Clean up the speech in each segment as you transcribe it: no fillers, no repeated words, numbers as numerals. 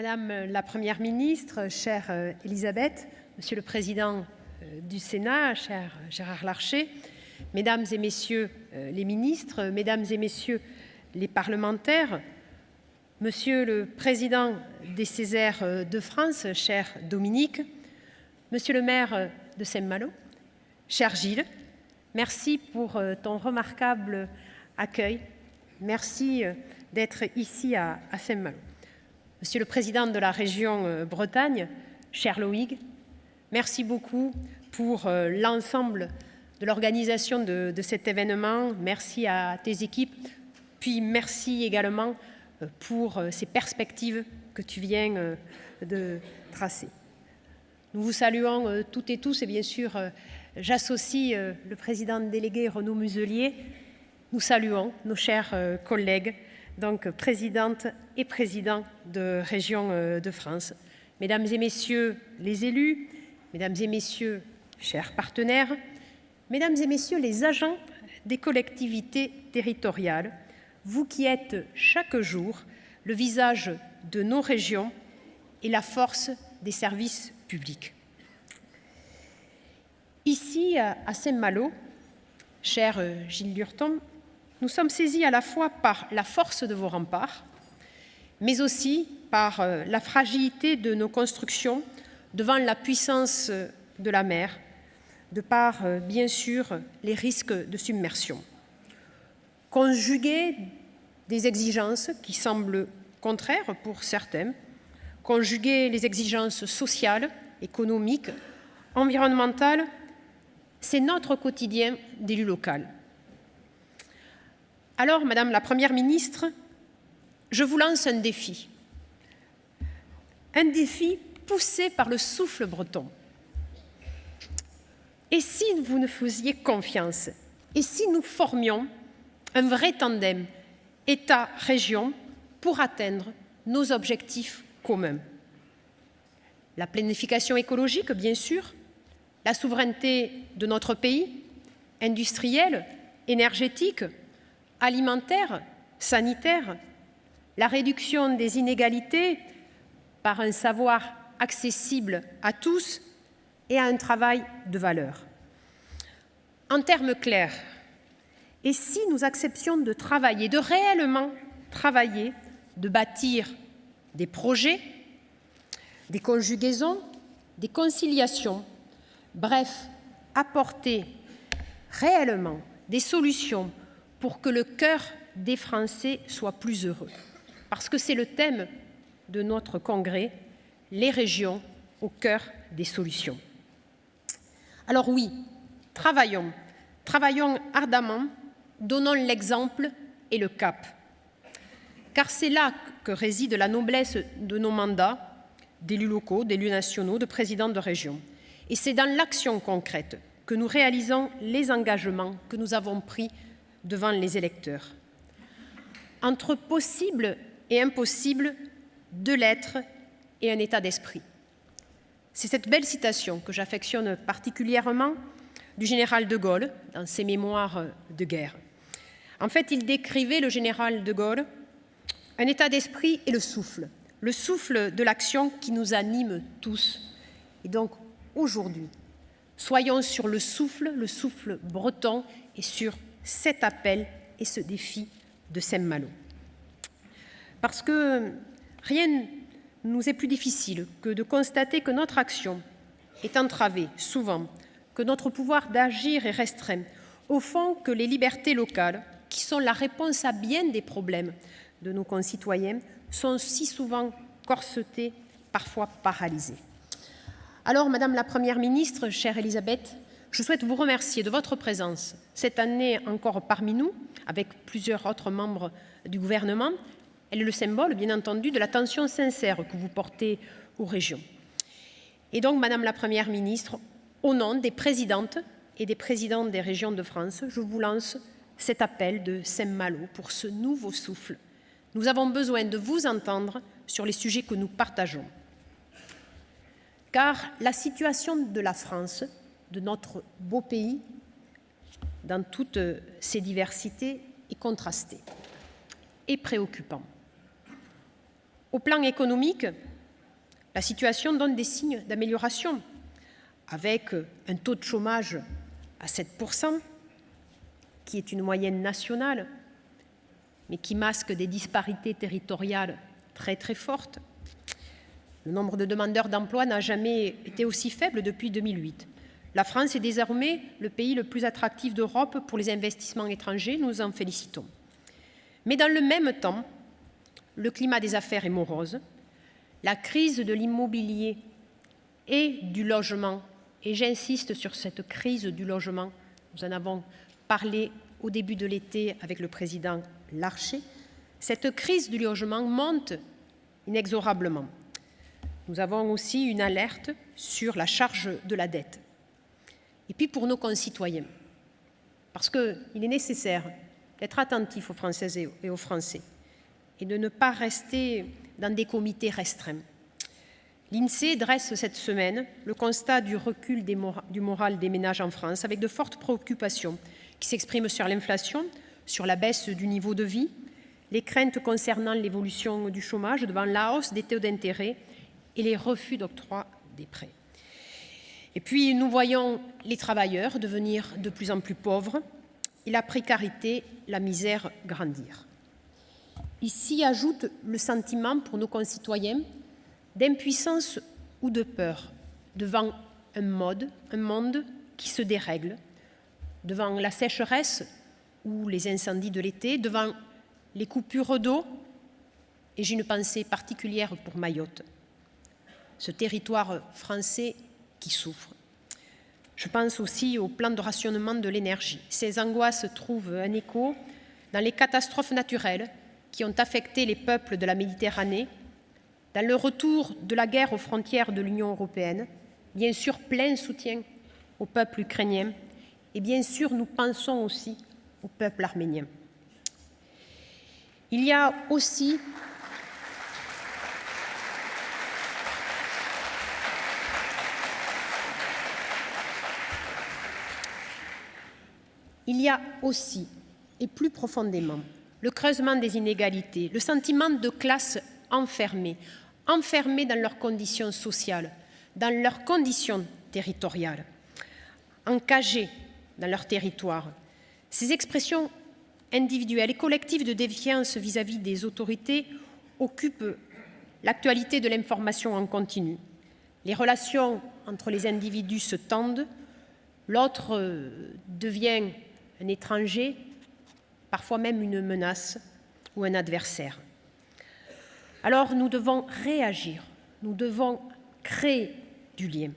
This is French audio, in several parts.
Madame la Première ministre, chère Elisabeth, Monsieur le Président du Sénat, cher Gérard Larcher, Mesdames et Messieurs les ministres, Mesdames et Messieurs les parlementaires, Monsieur le Président des Césaires de France, cher Dominique, Monsieur le maire de Saint-Malo, cher Gilles, merci pour ton remarquable accueil. Merci d'être ici à Saint-Malo. Monsieur le Président de la région Bretagne, cher Loïc, merci beaucoup pour l'ensemble de l'organisation de cet événement. Merci à tes équipes, puis merci également pour ces perspectives que tu viens de tracer. Nous vous saluons toutes et tous et bien sûr, j'associe le président délégué Renaud Muselier. Nous saluons nos chers collègues, donc présidente et président de Région de France. Mesdames et messieurs les élus, mesdames et messieurs, chers partenaires, mesdames et messieurs les agents des collectivités territoriales, vous qui êtes chaque jour le visage de nos régions et la force des services publics. Ici, à Saint-Malo, cher Gilles Lurton, nous sommes saisis à la fois par la force de vos remparts, mais aussi par la fragilité de nos constructions devant la puissance de la mer, de par, bien sûr, les risques de submersion. Conjuguer des exigences qui semblent contraires pour certains, conjuguer les exigences sociales, économiques, environnementales, c'est notre quotidien d'élu local. Alors, Madame la Première ministre, je vous lance un défi poussé par le souffle breton. Et si vous nous faisiez confiance, et si nous formions un vrai tandem État-région pour atteindre nos objectifs communs? La planification écologique, bien sûr, la souveraineté de notre pays, industrielle, énergétique, alimentaire, sanitaire, la réduction des inégalités par un savoir accessible à tous et à un travail de valeur. En termes clairs, et si nous acceptions de travailler, de réellement travailler, de bâtir des projets, des conjugaisons, des conciliations, bref, apporter réellement des solutions pour que le cœur des Français soit plus heureux. Parce que c'est le thème de notre congrès, les régions au cœur des solutions. Alors oui, travaillons ardemment, donnons l'exemple et le cap. Car c'est là que réside la noblesse de nos mandats d'élus locaux, d'élus nationaux, de présidents de région. Et c'est dans l'action concrète que nous réalisons les engagements que nous avons pris devant les électeurs. Entre possible et impossible, deux lettres et un état d'esprit. C'est cette belle citation que j'affectionne particulièrement du général de Gaulle dans ses mémoires de guerre. En fait, il décrivait, le général de Gaulle, un état d'esprit et le souffle de l'action qui nous anime tous. Et donc, aujourd'hui, soyons sur le souffle breton et sur cet appel et ce défi de Saint-Malo. Parce que rien nous est plus difficile que de constater que notre action est entravée souvent, que notre pouvoir d'agir est restreint, au fond que les libertés locales, qui sont la réponse à bien des problèmes de nos concitoyens, sont si souvent corsetées, parfois paralysées. Alors, Madame la Première ministre, chère Elisabeth, je souhaite vous remercier de votre présence cette année encore parmi nous, avec plusieurs autres membres du gouvernement. Elle est le symbole, bien entendu, de l'attention sincère que vous portez aux régions. Et donc, Madame la Première ministre, au nom des présidentes et des présidents des régions de France, je vous lance cet appel de Saint-Malo pour ce nouveau souffle. Nous avons besoin de vous entendre sur les sujets que nous partageons. Car la situation de la France, de notre beau pays, dans toutes ses diversités, est contrastée et préoccupante. Au plan économique, La situation donne des signes d'amélioration, avec un taux de chômage à 7%, qui est une moyenne nationale, mais qui masque des disparités territoriales très très fortes. Le nombre de demandeurs d'emploi n'a jamais été aussi faible depuis 2008. La France est désormais le pays le plus attractif d'Europe pour les investissements étrangers, nous en félicitons. Mais dans le même temps, le climat des affaires est morose, la crise de l'immobilier et du logement, et j'insiste sur cette crise du logement, nous en avons parlé au début de l'été avec le président Larcher, cette crise du logement monte inexorablement. Nous avons aussi une alerte sur la charge de la dette. Et puis pour nos concitoyens, parce qu'il est nécessaire d'être attentif aux Françaises et aux Français et de ne pas rester dans des comités restreints. L'INSEE dresse cette semaine le constat du recul du moral des ménages en France avec de fortes préoccupations qui s'expriment sur l'inflation, sur la baisse du niveau de vie, les craintes concernant l'évolution du chômage devant la hausse des taux d'intérêt et les refus d'octroi des prêts. Et puis, nous voyons les travailleurs devenir de plus en plus pauvres et la précarité, la misère grandir. Ici ajoute le sentiment pour nos concitoyens d'impuissance ou de peur devant un monde qui se dérègle, devant la sécheresse ou les incendies de l'été, devant les coupures d'eau, et j'ai une pensée particulière pour Mayotte, ce territoire français qui souffre. Je pense aussi au plan de rationnement de l'énergie. Ces angoisses trouvent un écho dans les catastrophes naturelles qui ont affecté les peuples de la Méditerranée, dans le retour de la guerre aux frontières de l'Union européenne, bien sûr plein soutien au peuple ukrainien, et bien sûr nous pensons aussi au peuple arménien. Il y a aussi et plus profondément, le creusement des inégalités, le sentiment de classe enfermées dans leurs conditions sociales, dans leurs conditions territoriales, encagées dans leur territoire. Ces expressions individuelles et collectives de défiance vis-à-vis des autorités occupent l'actualité de l'information en continu. Les relations entre les individus se tendent, l'autre devient un étranger, parfois même une menace ou un adversaire. Alors nous devons réagir, nous devons créer du lien.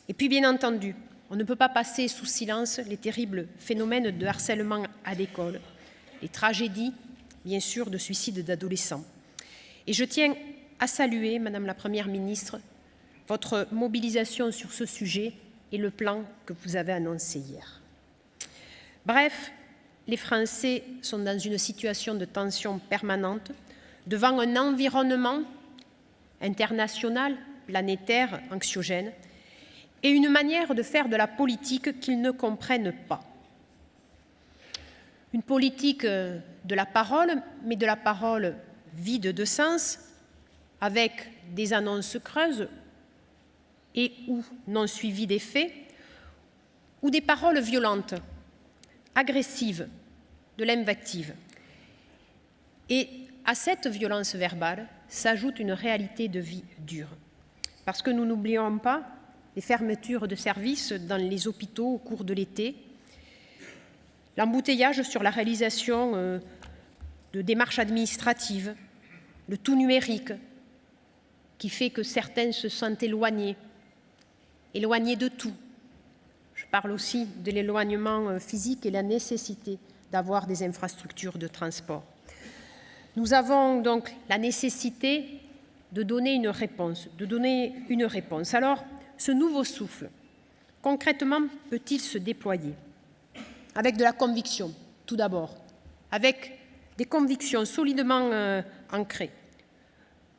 Et puis bien entendu, on ne peut pas passer sous silence les terribles phénomènes de harcèlement à l'école, les tragédies, bien sûr, de suicide d'adolescents. Et je tiens à saluer, Madame la Première ministre, votre mobilisation sur ce sujet et le plan que vous avez annoncé hier. Bref, les Français sont dans une situation de tension permanente, devant un environnement international, planétaire, anxiogène, et une manière de faire de la politique qu'ils ne comprennent pas. Une politique de la parole, mais de la parole vide de sens, avec des annonces creuses et ou non suivies des faits, ou des paroles violentes, agressives, de l'invective. Et à cette violence verbale s'ajoute une réalité de vie dure. Parce que nous n'oublions pas les fermetures de services dans les hôpitaux au cours de l'été, l'embouteillage sur la réalisation de démarches administratives, le tout numérique, qui fait que certains se sentent éloignés de tout. Je parle aussi de l'éloignement physique et la nécessité d'avoir des infrastructures de transport. Nous avons donc la nécessité de donner une réponse, Alors, ce nouveau souffle, concrètement, peut-il se déployer? Avec de la conviction, tout d'abord, avec des convictions solidement ancrées,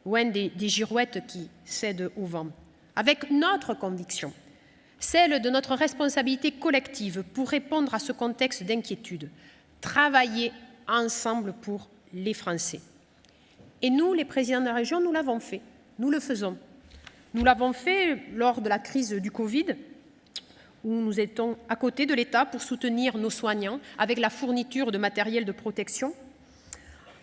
loin des girouettes qui cèdent au vent, avec notre conviction, celle de notre responsabilité collective pour répondre à ce contexte d'inquiétude, travailler ensemble pour les Français. Et nous, les présidents de la région, nous l'avons fait, nous le faisons. Nous l'avons fait lors de la crise du Covid, où nous étions à côté de l'État pour soutenir nos soignants avec la fourniture de matériel de protection,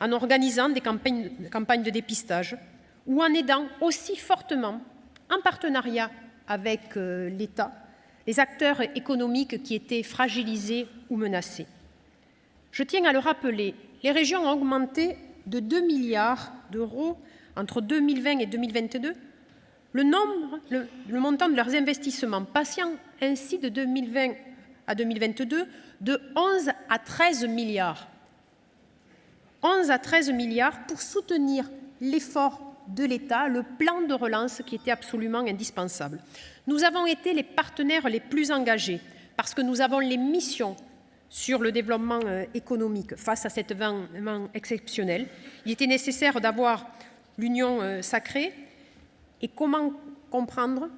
en organisant des campagnes de dépistage ou en aidant aussi fortement, en partenariat avec l'État, les acteurs économiques qui étaient fragilisés ou menacés. Je tiens à le rappeler, les régions ont augmenté de 2 milliards d'euros entre 2020 et 2022 le montant de leurs investissements, passant ainsi de 2020 à 2022 de 11 à 13 milliards. 11 à 13 milliards pour soutenir l'effort de l'État, le plan de relance qui était absolument indispensable. Nous avons été les partenaires les plus engagés parce que nous avons les missions sur le développement économique face à cet événement exceptionnel. Il était nécessaire d'avoir l'union sacrée. Et comment comprendre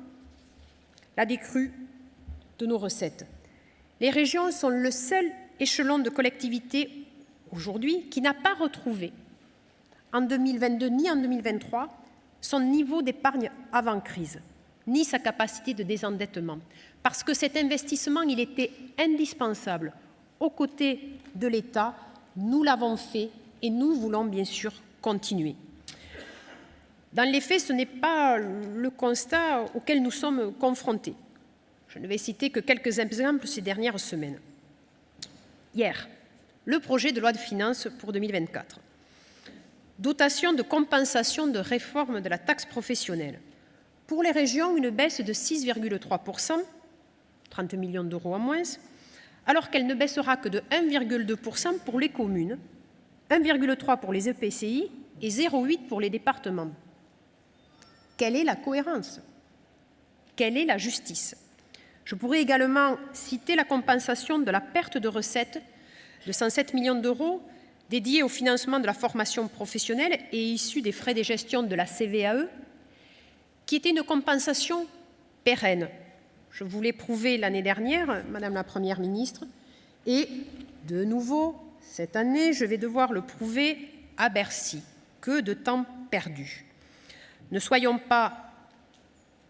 la décrue de nos recettes? Les régions sont le seul échelon de collectivité aujourd'hui qui n'a pas retrouvé en 2022 ni en 2023 son niveau d'épargne avant crise, ni sa capacité de désendettement. Parce que cet investissement, il était indispensable aux côtés de l'État. Nous l'avons fait et nous voulons bien sûr continuer. Dans les faits, ce n'est pas le constat auquel nous sommes confrontés. Je ne vais citer que quelques exemples ces dernières semaines. Hier, le projet de loi de finances pour 2024. Dotation de compensation de réforme de la taxe professionnelle. Pour les régions, une baisse de 6,3%, 30 millions d'euros en moins, alors qu'elle ne baissera que de 1,2% pour les communes, 1,3% pour les EPCI et 0,8% pour les départements. Quelle est la cohérence? Quelle est la justice? Je pourrais également citer la compensation de la perte de recettes de 107 millions d'euros dédiés au financement de la formation professionnelle et issue des frais de gestion de la CVAE, qui était une compensation pérenne. Je vous l'ai prouvé l'année dernière, Madame la Première ministre, et de nouveau, cette année, je vais devoir le prouver à Bercy. Que de temps perdu. Ne soyons pas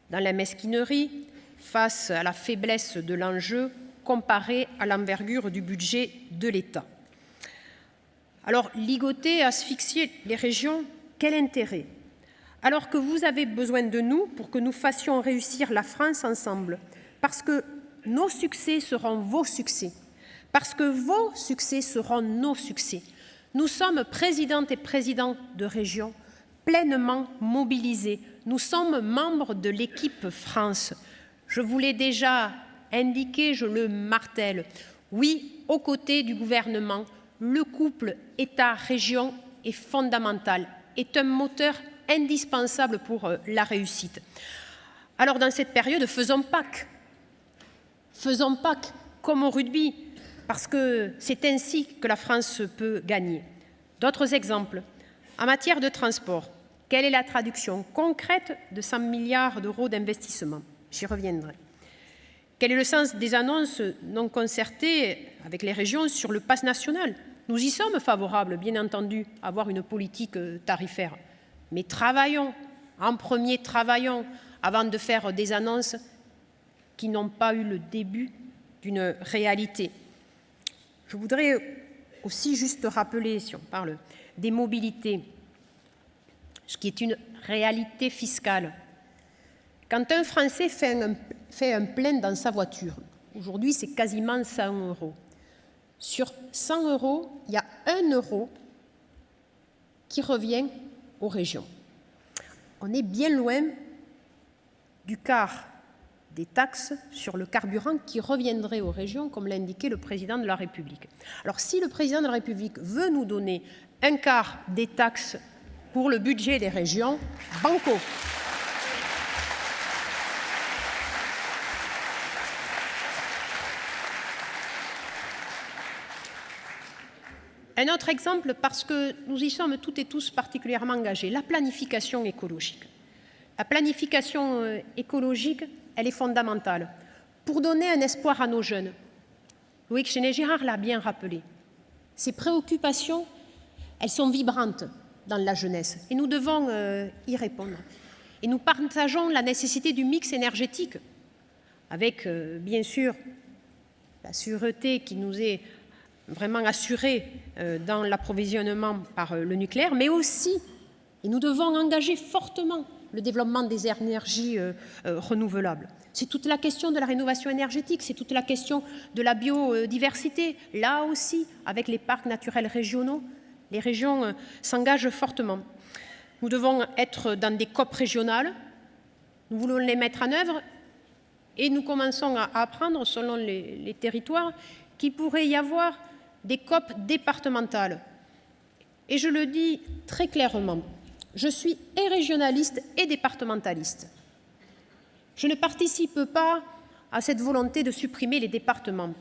dans la mesquinerie face à la faiblesse de l'enjeu comparé à l'envergure du budget de l'État. Alors, ligoter, asphyxier les régions, quel intérêt? Alors que vous avez besoin de nous pour que nous fassions réussir la France ensemble, parce que nos succès seront vos succès, parce que vos succès seront nos succès. Nous sommes présidentes et présidents de régions pleinement mobilisés. Nous sommes membres de l'équipe France. Je vous l'ai déjà indiqué, je le martèle. Oui, aux côtés du gouvernement, le couple État-région est fondamental, est un moteur indispensable pour la réussite. Alors, dans cette période, faisons Pâques. Faisons Pâques comme au rugby, parce que c'est ainsi que la France peut gagner. D'autres exemples. En matière de transport, quelle est la traduction concrète de 100 milliards d'euros d'investissement? J'y reviendrai. Quel est le sens des annonces non concertées avec les régions sur le pass national? Nous y sommes favorables, bien entendu, à avoir une politique tarifaire. Mais travaillons, en premier, travaillons avant de faire des annonces qui n'ont pas eu le début d'une réalité. Je voudrais aussi juste rappeler, si on parle des mobilités, ce qui est une réalité fiscale. Quand un Français fait un plein dans sa voiture, aujourd'hui c'est quasiment 100 euros. Sur 100 euros, il y a 1 euro qui revient aux régions. On est bien loin du quart des taxes sur le carburant qui reviendraient aux régions, comme l'a indiqué le président de la République. Alors, si le président de la République veut nous donner un quart des taxes pour le budget des régions, banco. Un autre exemple, parce que nous y sommes toutes et tous particulièrement engagés, la planification écologique. La planification écologique, elle est fondamentale pour donner un espoir à nos jeunes. Loïc Chenet-Girard l'a bien rappelé. Ces préoccupations, elles sont vibrantes dans la jeunesse et nous devons y répondre. Et nous partageons la nécessité du mix énergétique, avec bien sûr la sûreté qui nous est vraiment assurée dans l'approvisionnement par le nucléaire, mais aussi, et nous devons engager fortement le développement des énergies renouvelables. C'est toute la question de la rénovation énergétique, c'est toute la question de la biodiversité. Là aussi, avec les parcs naturels régionaux, les régions s'engagent fortement. Nous devons être dans des COP régionales, nous voulons les mettre en œuvre et nous commençons à apprendre, selon les territoires, qu'il pourrait y avoir des COP départementales. Et je le dis très clairement, je suis et régionaliste et départementaliste. Je ne participe pas à cette volonté de supprimer les départements,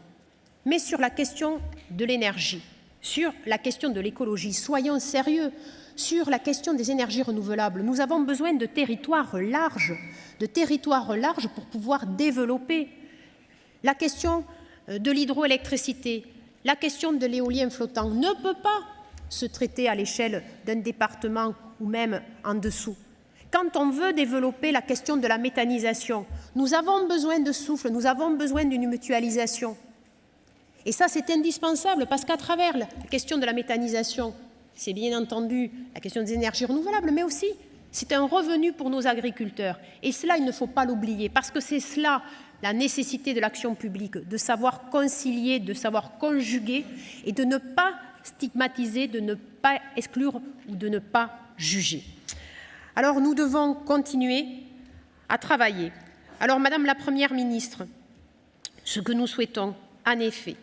mais sur la question de l'énergie, sur la question de l'écologie, soyons sérieux, sur la question des énergies renouvelables. Nous avons besoin de territoires larges pour pouvoir développer la question de l'hydroélectricité, la question de l'éolien flottant ne peut pas se traiter à l'échelle d'un département ou même en dessous. Quand on veut développer la question de la méthanisation, nous avons besoin de souffle, nous avons besoin d'une mutualisation. Et ça, c'est indispensable parce qu'à travers la question de la méthanisation, c'est bien entendu la question des énergies renouvelables, mais aussi c'est un revenu pour nos agriculteurs. Et cela, il ne faut pas l'oublier, parce que c'est cela la nécessité de l'action publique, de savoir concilier, de savoir conjuguer et de ne pas stigmatiser, de ne pas exclure ou de ne pas juger. Alors nous devons continuer à travailler. Alors Madame la Première ministre, ce que nous souhaitons, en effet,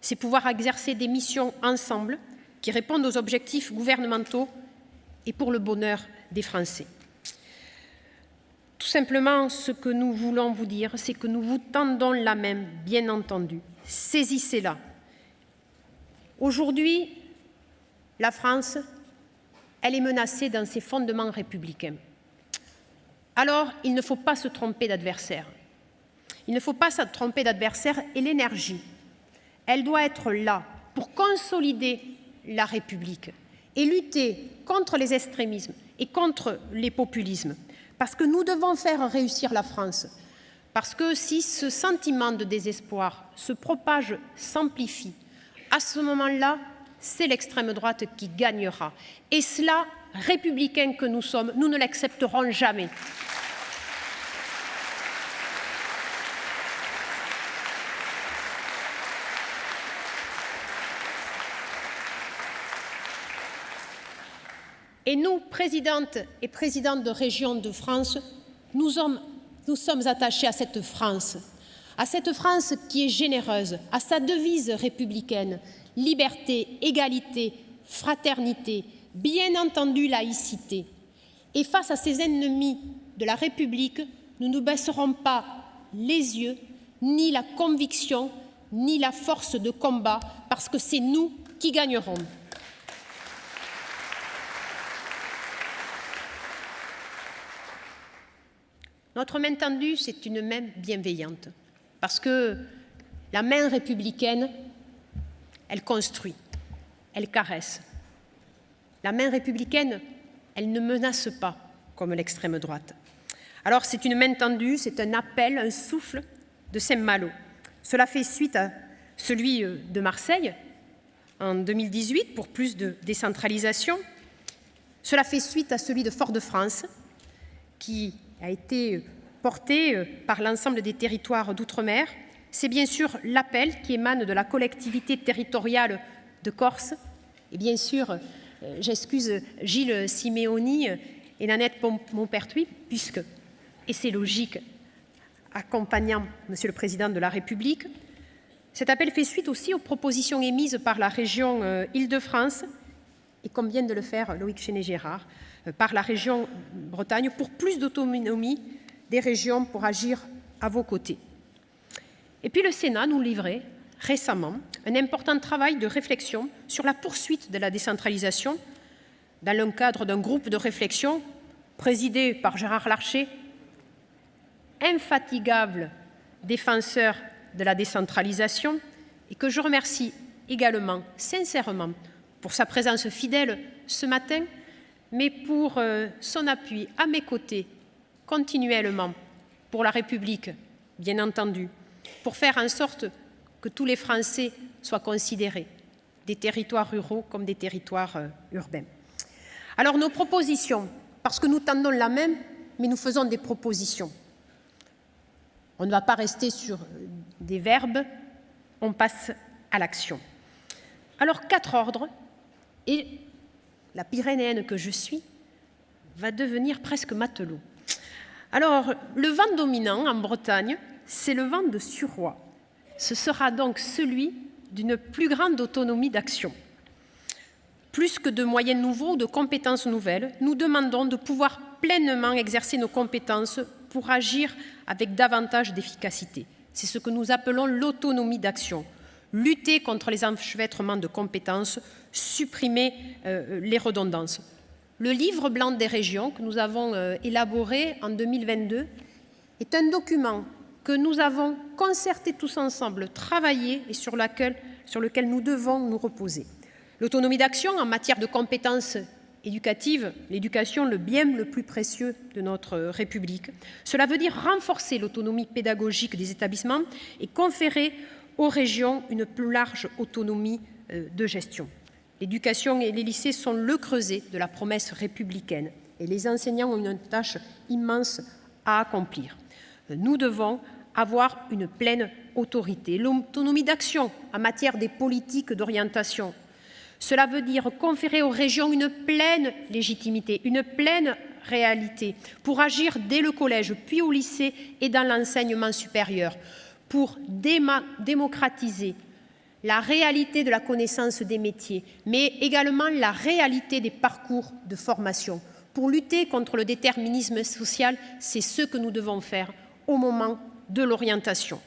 c'est pouvoir exercer des missions ensemble qui répondent aux objectifs gouvernementaux et pour le bonheur des Français. Tout simplement, ce que nous voulons vous dire, c'est que nous vous tendons la main, bien entendu. Saisissez-la. Aujourd'hui, la France, elle est menacée dans ses fondements républicains. Alors, il ne faut pas se tromper d'adversaire. Il ne faut pas se tromper d'adversaire et l'énergie, elle doit être là pour consolider la République et lutter contre les extrémismes et contre les populismes. Parce que nous devons faire réussir la France. Parce que si ce sentiment de désespoir se propage, s'amplifie, à ce moment-là, c'est l'extrême droite qui gagnera. Et cela, républicains que nous sommes, nous ne l'accepterons jamais. Et nous, présidentes et présidents de régions de France, nous sommes attachés à cette France qui est généreuse, à sa devise républicaine, liberté, égalité, fraternité, bien entendu laïcité. Et face à ces ennemis de la République, nous ne baisserons pas les yeux, ni la conviction, ni la force de combat, parce que c'est nous qui gagnerons. Notre main tendue, c'est une main bienveillante, parce que la main républicaine, elle construit, elle caresse. La main républicaine, elle ne menace pas, comme l'extrême droite. Alors c'est une main tendue, c'est un appel, un souffle de Saint-Malo. Cela fait suite à celui de Marseille, en 2018, pour plus de décentralisation. Cela fait suite à celui de Fort-de-France, qui a été porté par l'ensemble des territoires d'outre-mer. C'est bien sûr l'appel qui émane de la collectivité territoriale de Corse. Et bien sûr, j'excuse Gilles Simeoni et Nanette Maupertuis, puisque, et c'est logique, accompagnant Monsieur le Président de la République, cet appel fait suite aussi aux propositions émises par la région Île-de-France et, comme vient de le faire Loïc Chenet-Gérard, par la région Bretagne pour plus d'autonomie des régions pour agir à vos côtés. Et puis le Sénat nous livrait récemment un important travail de réflexion sur la poursuite de la décentralisation dans le cadre d'un groupe de réflexion présidé par Gérard Larcher, infatigable défenseur de la décentralisation, et que je remercie également sincèrement pour sa présence fidèle ce matin, mais pour son appui à mes côtés continuellement pour la République, bien entendu, pour faire en sorte que tous les Français soient considérés, des territoires ruraux comme des territoires urbains. Alors nos propositions, parce que nous tendons la main, mais nous faisons des propositions. On ne va pas rester sur des verbes, on passe à l'action. Alors 4 ordres, et la Pyrénéenne que je suis va devenir presque matelot. Alors, le vent dominant en Bretagne, c'est le vent de Suroît. Ce sera donc celui d'une plus grande autonomie d'action. Plus que de moyens nouveaux ou de compétences nouvelles, nous demandons de pouvoir pleinement exercer nos compétences pour agir avec davantage d'efficacité. C'est ce que nous appelons l'autonomie d'action. Lutter contre les enchevêtrements de compétences, supprimer les redondances. Le livre blanc des régions que nous avons élaboré en 2022 est un document que nous avons concerté tous ensemble, travaillé et sur lequel nous devons nous reposer. L'autonomie d'action en matière de compétences éducatives, l'éducation, le bien le plus précieux de notre République. Cela veut dire renforcer l'autonomie pédagogique des établissements et conférer aux régions une plus large autonomie de gestion. L'éducation et les lycées sont le creuset de la promesse républicaine et les enseignants ont une tâche immense à accomplir. Nous devons avoir une pleine autorité. L'autonomie d'action en matière des politiques d'orientation. Cela veut dire conférer aux régions une pleine légitimité, une pleine réalité pour agir dès le collège, puis au lycée et dans l'enseignement supérieur, pour démocratiser la réalité de la connaissance des métiers, mais également la réalité des parcours de formation. Pour lutter contre le déterminisme social, c'est ce que nous devons faire au moment de l'orientation.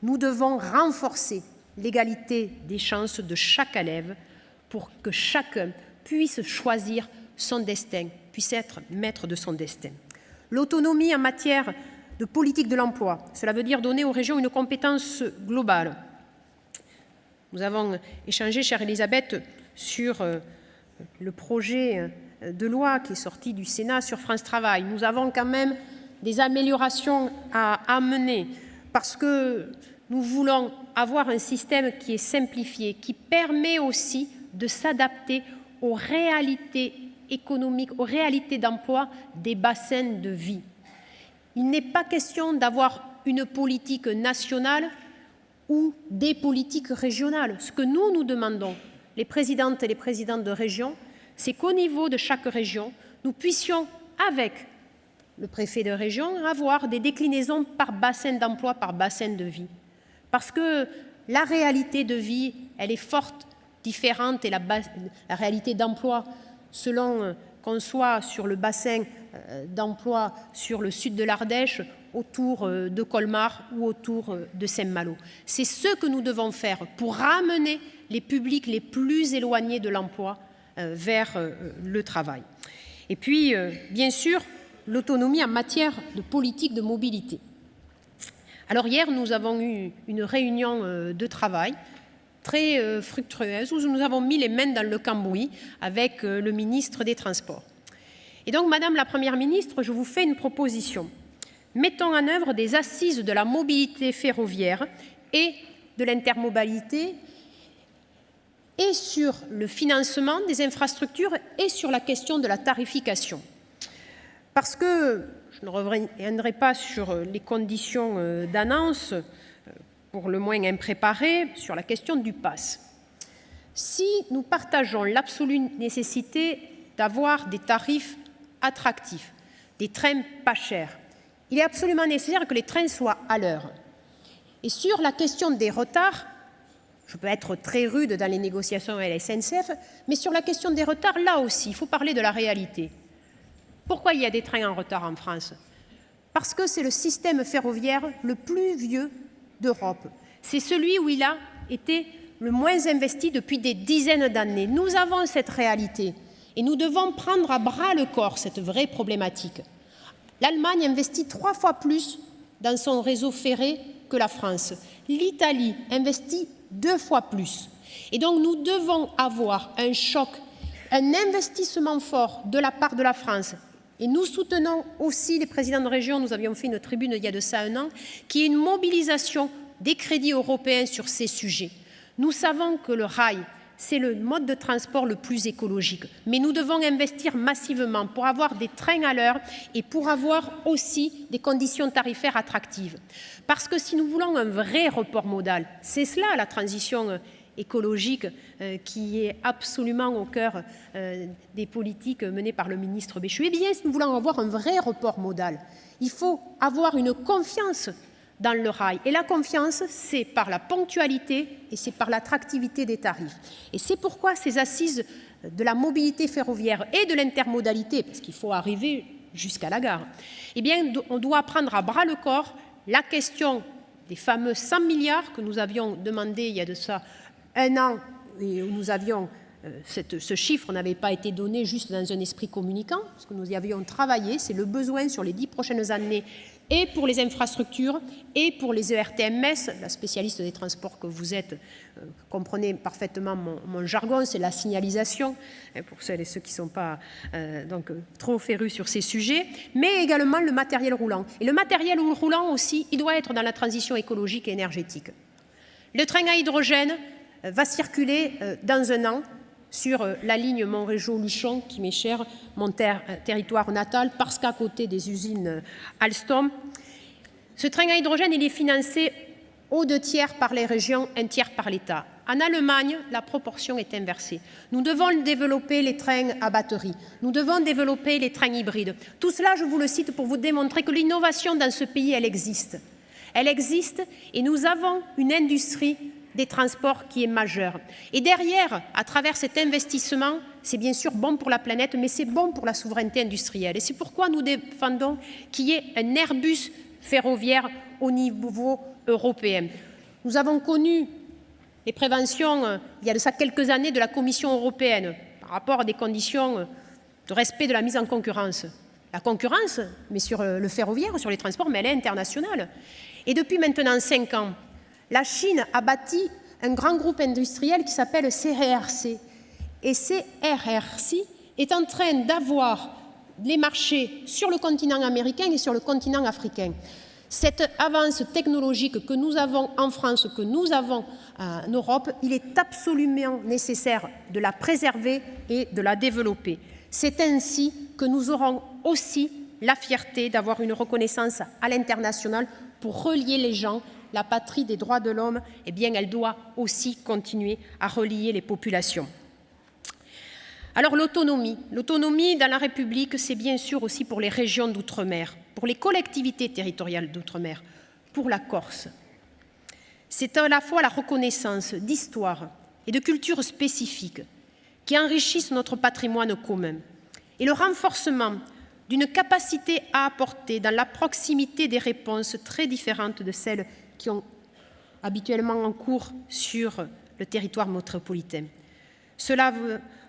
Nous devons renforcer l'égalité des chances de chaque élève pour que chacun puisse choisir son destin, puisse être maître de son destin. L'autonomie en matière de politique de l'emploi, cela veut dire donner aux régions une compétence globale. Nous avons échangé, chère Elisabeth, sur le projet de loi qui est sorti du Sénat sur France Travail. Nous avons quand même des améliorations à amener parce que nous voulons avoir un système qui est simplifié, qui permet aussi de s'adapter aux réalités économiques, aux réalités d'emploi des bassins de vie. Il n'est pas question d'avoir une politique nationale ou des politiques régionales. Ce que nous demandons, les présidentes et les présidents de région, c'est qu'au niveau de chaque région, nous puissions, avec le préfet de région, avoir des déclinaisons par bassin d'emploi, par bassin de vie. Parce que la réalité de vie, elle est forte, différente, et la réalité d'emploi, selon qu'on soit sur le bassin d'emploi sur le sud de l'Ardèche, autour de Colmar ou autour de Saint-Malo. C'est ce que nous devons faire pour ramener les publics les plus éloignés de l'emploi vers le travail. Et puis, bien sûr, l'autonomie en matière de politique de mobilité. Alors hier, nous avons eu une réunion de travail très fructueuse où nous avons mis les mains dans le cambouis avec le ministre des Transports. Et donc, Madame la Première ministre, je vous fais une proposition. Mettons en œuvre des assises de la mobilité ferroviaire et de l'intermodalité et sur le financement des infrastructures et sur la question de la tarification. Parce que je ne reviendrai pas sur les conditions d'annonce, pour le moins impréparées, sur la question du pass. Si nous partageons l'absolue nécessité d'avoir des tarifs attractifs, des trains pas chers, il est absolument nécessaire que les trains soient à l'heure. Et sur la question des retards, je peux être très rude dans les négociations avec la SNCF, mais sur la question des retards, là aussi, il faut parler de la réalité. Pourquoi il y a des trains en retard en France? Parce que c'est le système ferroviaire le plus vieux d'Europe. C'est celui où il a été le moins investi depuis des dizaines d'années. Nous avons cette réalité et nous devons prendre à bras le corps cette vraie problématique. L'Allemagne investit 3 fois plus dans son réseau ferré que la France. L'Italie investit 2 fois plus. Et donc nous devons avoir un choc, un investissement fort de la part de la France Et nous soutenons aussi les présidents de région, nous avions fait une tribune il y a de ça 1 an, qui est une mobilisation des crédits européens sur ces sujets. Nous savons que le rail, c'est le mode de transport le plus écologique, mais nous devons investir massivement pour avoir des trains à l'heure et pour avoir aussi des conditions tarifaires attractives. Parce que si nous voulons un vrai report modal, c'est cela la transition écologique qui est absolument au cœur des politiques menées par le ministre Béchu. Eh bien, si nous voulons avoir un vrai report modal, il faut avoir une confiance dans le rail. Et la confiance, c'est par la ponctualité et c'est par l'attractivité des tarifs. Et c'est pourquoi ces assises de la mobilité ferroviaire et de l'intermodalité, parce qu'il faut arriver jusqu'à la gare, eh bien, on doit prendre à bras le corps la question des fameux 100 milliards que nous avions demandé il y a de ça 1 an et où nous avions ce chiffre n'avait pas été donné juste dans un esprit communicant, parce que nous y avions travaillé, c'est le besoin sur les 10 prochaines années et pour les infrastructures et pour les ERTMS, la spécialiste des transports que vous êtes, comprenez parfaitement mon jargon, c'est la signalisation, pour celles et ceux qui ne sont pas trop férus sur ces sujets, mais également le matériel roulant. Et le matériel roulant aussi, il doit être dans la transition écologique et énergétique. Le train à hydrogène va circuler dans 1 an sur la ligne Montrégeau-Luchon, qui m'est chère, mon territoire natal, parce qu'à côté des usines Alstom. Ce train à hydrogène, il est financé aux 2 tiers par les régions, 1 tiers par l'État. En Allemagne, la proportion est inversée. Nous devons développer les trains à batterie. Nous devons développer les trains hybrides. Tout cela, je vous le cite pour vous démontrer que l'innovation dans ce pays, elle existe. Elle existe et nous avons une industrie des transports qui est majeur. Et derrière, à travers cet investissement, c'est bien sûr bon pour la planète, mais c'est bon pour la souveraineté industrielle. Et c'est pourquoi nous défendons qu'il y ait un Airbus ferroviaire au niveau européen. Nous avons connu les préventions, il y a de ça quelques années, de la Commission européenne par rapport à des conditions de respect de la mise en concurrence. La concurrence, mais sur le ferroviaire, sur les transports, mais elle est internationale. Et depuis maintenant 5 ans, la Chine a bâti un grand groupe industriel qui s'appelle CRRC. Et CRRC est en train d'avoir les marchés sur le continent américain et sur le continent africain. Cette avance technologique que nous avons en France, que nous avons en Europe, il est absolument nécessaire de la préserver et de la développer. C'est ainsi que nous aurons aussi la fierté d'avoir une reconnaissance à l'international pour relier les gens. La patrie des droits de l'homme, eh bien, elle doit aussi continuer à relier les populations. Alors l'autonomie dans la République, c'est bien sûr aussi pour les régions d'outre-mer, pour les collectivités territoriales d'outre-mer, pour la Corse. C'est à la fois la reconnaissance d'histoire et de culture spécifiques qui enrichissent notre patrimoine commun et le renforcement d'une capacité à apporter dans la proximité des réponses très différentes de celles qui ont habituellement en cours sur le territoire métropolitain. Cela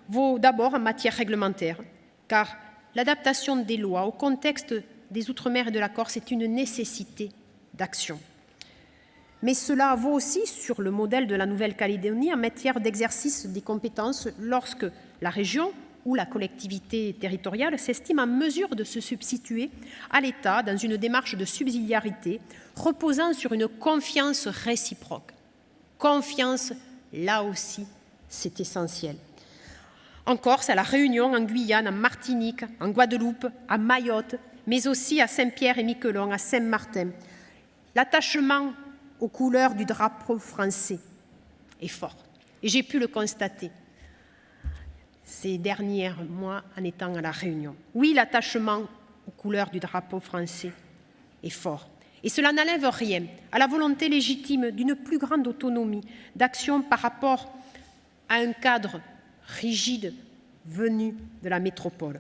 vaut d'abord en matière réglementaire, car l'adaptation des lois au contexte des Outre-mer et de la Corse est une nécessité d'action. Mais cela vaut aussi sur le modèle de la Nouvelle-Calédonie en matière d'exercice des compétences lorsque la région ou la collectivité territoriale s'estime en mesure de se substituer à l'État dans une démarche de subsidiarité reposant sur une confiance réciproque. Confiance, là aussi, c'est essentiel. En Corse, à La Réunion, en Guyane, en Martinique, en Guadeloupe, à Mayotte, mais aussi à Saint-Pierre-et-Miquelon, à Saint-Martin, l'attachement aux couleurs du drapeau français est fort. Et j'ai pu le constater ces derniers mois en étant à La Réunion. Oui, l'attachement aux couleurs du drapeau français est fort. Et cela n'enlève rien à la volonté légitime d'une plus grande autonomie d'action par rapport à un cadre rigide venu de la métropole.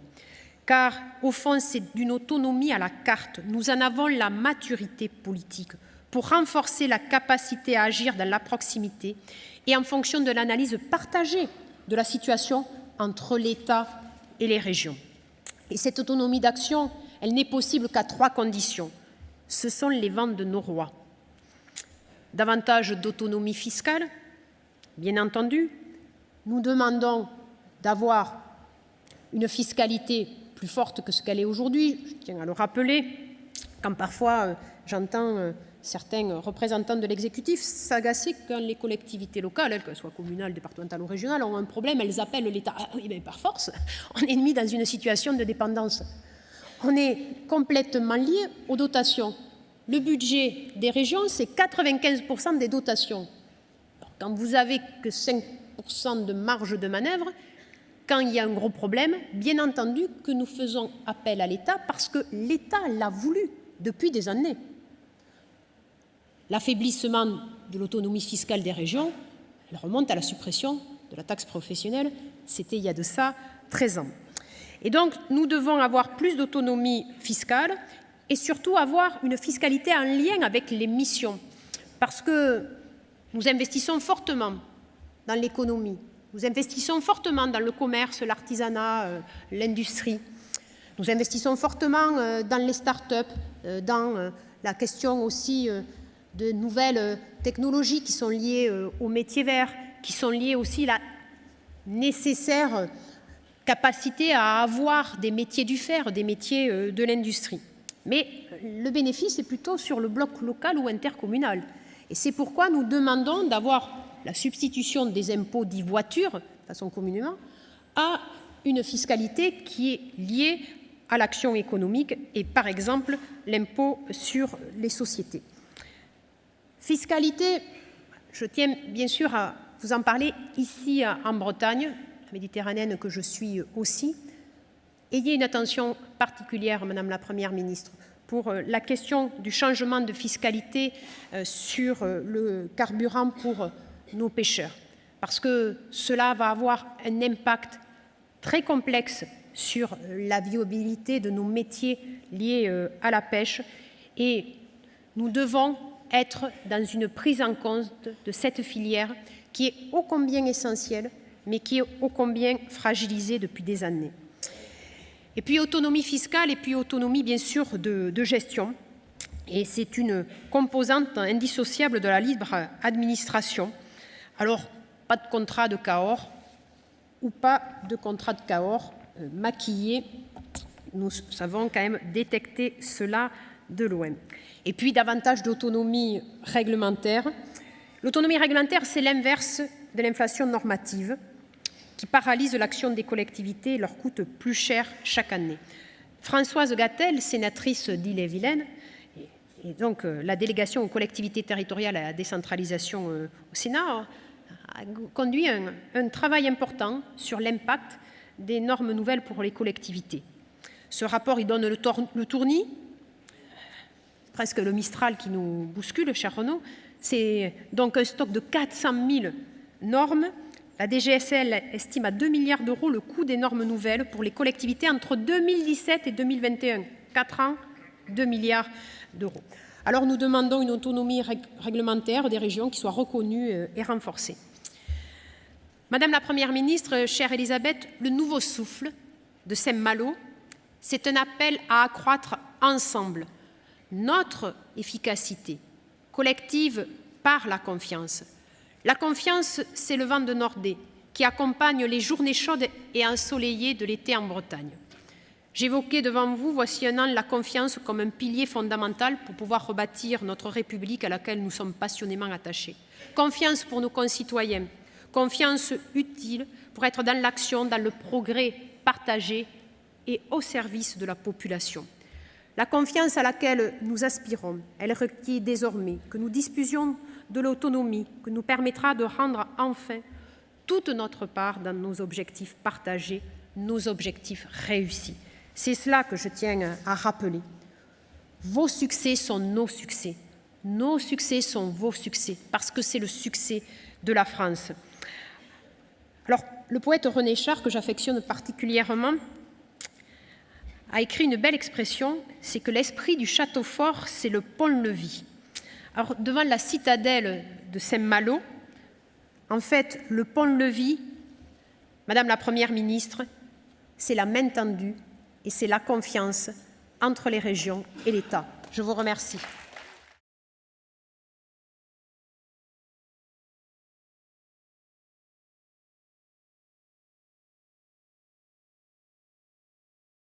Car, au fond, c'est d'une autonomie à la carte. Nous en avons la maturité politique pour renforcer la capacité à agir dans la proximité et en fonction de l'analyse partagée de la situation entre l'État et les régions. Et cette autonomie d'action, elle n'est possible qu'à 3 conditions. Ce sont les vents de nos rois. Davantage d'autonomie fiscale, bien entendu. Nous demandons d'avoir une fiscalité plus forte que ce qu'elle est aujourd'hui. Je tiens à le rappeler, quand parfois j'entends certains représentants de l'exécutif s'agacer quand les collectivités locales, qu'elles soient communales, départementales ou régionales, ont un problème, elles appellent l'État. Ah oui, mais par force, on est mis dans une situation de dépendance. On est complètement lié aux dotations. Le budget des régions, c'est 95% des dotations. Quand vous n'avez que 5% de marge de manœuvre, quand il y a un gros problème, bien entendu que nous faisons appel à l'État parce que l'État l'a voulu depuis des années. L'affaiblissement de l'autonomie fiscale des régions, elle remonte à la suppression de la taxe professionnelle, c'était il y a de ça 13 ans. Et donc, nous devons avoir plus d'autonomie fiscale et surtout avoir une fiscalité en lien avec les missions. Parce que nous investissons fortement dans l'économie, nous investissons fortement dans le commerce, l'artisanat, l'industrie. Nous investissons fortement dans les start-up, dans la question aussi de nouvelles technologies qui sont liées aux métiers verts, qui sont liées aussi à la nécessaire capacité à avoir des métiers du fer, des métiers de l'industrie. Mais le bénéfice est plutôt sur le bloc local ou intercommunal. Et c'est pourquoi nous demandons d'avoir la substitution des impôts dits voitures, de façon communément, à une fiscalité qui est liée à l'action économique et par exemple l'impôt sur les sociétés. Fiscalité, je tiens bien sûr à vous en parler ici en Bretagne, méditerranéenne que je suis aussi. Ayez une attention particulière, Madame la Première ministre, pour la question du changement de fiscalité sur le carburant pour nos pêcheurs, parce que cela va avoir un impact très complexe sur la viabilité de nos métiers liés à la pêche et nous devons être dans une prise en compte de cette filière qui est ô combien essentielle, mais qui est ô combien fragilisée depuis des années. Et puis autonomie fiscale et puis autonomie bien sûr de gestion. Et c'est une composante indissociable de la libre administration. Alors, pas de contrat de Cahors ou pas de contrat de Cahors maquillé. Nous savons quand même détecter cela de loin. Et puis davantage d'autonomie réglementaire. L'autonomie réglementaire, c'est l'inverse de l'inflation normative qui paralyse l'action des collectivités et leur coûte plus cher chaque année. Françoise Gatel, sénatrice d'Ille-et-Vilaine, et donc la délégation aux collectivités territoriales et à la décentralisation au Sénat, a conduit un travail important sur l'impact des normes nouvelles pour les collectivités. Ce rapport, il donne le tournis, presque le Mistral qui nous bouscule, cher Renaud. C'est donc un stock de 400 000 normes. La DGSL estime à 2 milliards d'euros le coût des normes nouvelles pour les collectivités entre 2017 et 2021. 4 ans, 2 milliards d'euros. Alors nous demandons une autonomie réglementaire des régions qui soit reconnue et renforcée. Madame la Première ministre, chère Elisabeth, le nouveau souffle de Saint-Malo, c'est un appel à accroître ensemble notre efficacité collective par la confiance. La confiance, c'est le vent de Nordée qui accompagne les journées chaudes et ensoleillées de l'été en Bretagne. J'évoquais devant vous, voici un an, la confiance comme un pilier fondamental pour pouvoir rebâtir notre République à laquelle nous sommes passionnément attachés. Confiance pour nos concitoyens, confiance utile pour être dans l'action, dans le progrès partagé et au service de la population. La confiance à laquelle nous aspirons, elle requiert désormais que nous disposions de l'autonomie que nous permettra de rendre enfin toute notre part dans nos objectifs partagés, nos objectifs réussis. C'est cela que je tiens à rappeler. Vos succès sont nos succès sont vos succès, parce que c'est le succès de la France. Alors, le poète René Char, que j'affectionne particulièrement, a écrit une belle expression, c'est que l'esprit du château fort, c'est le pont-levis. Alors, devant la citadelle de Saint-Malo, en fait, le pont-levis, Madame la Première ministre, c'est la main tendue et c'est la confiance entre les régions et l'État. Je vous remercie.